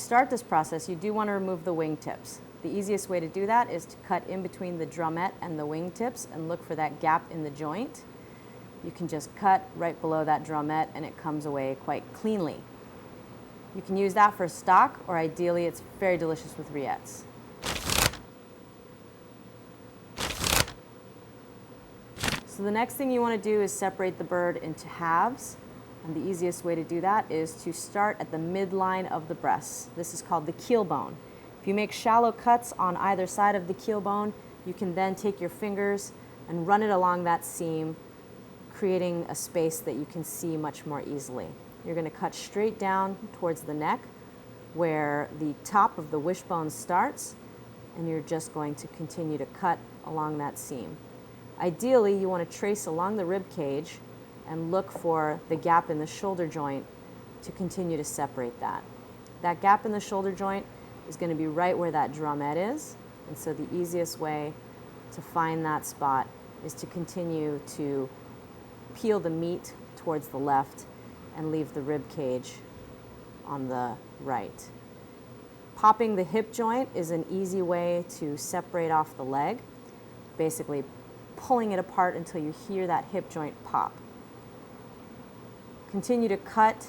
start this process, you do want to remove the wingtips. The easiest way to do that is to cut in between the drumette and the wingtips and look for that gap in the joint. You can just cut right below that drumette and it comes away quite cleanly. You can use that for stock, or ideally it's very delicious with rillettes. So the next thing you want to do is separate the bird into halves. And the easiest way to do that is to start at the midline of the breast. This is called the keel bone. If you make shallow cuts on either side of the keel bone, you can then take your fingers and run it along that seam, creating a space that you can see much more easily. You're going to cut straight down towards the neck where the top of the wishbone starts, and you're just going to continue to cut along that seam. Ideally, you want to trace along the rib cage and look for the gap in the shoulder joint to continue to separate that. That gap in the shoulder joint is going to be right where that drumette is, and so the easiest way to find that spot is to continue to peel the meat towards the left and leave the rib cage on the right. Popping the hip joint is an easy way to separate off the leg, basically pulling it apart until you hear that hip joint pop. Continue to cut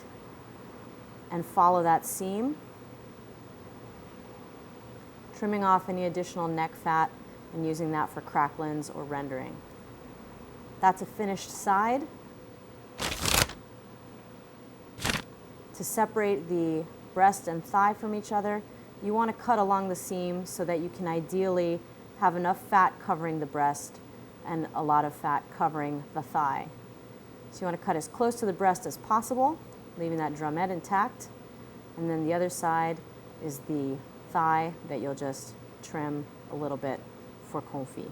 and follow that seam, trimming off any additional neck fat and using that for cracklins or rendering. That's a finished side. To separate the breast and thigh from each other, you want to cut along the seam so that you can ideally have enough fat covering the breast and a lot of fat covering the thigh. So you want to cut as close to the breast as possible, leaving that drumette intact. And then the other side is the thigh that you'll just trim a little bit for confit.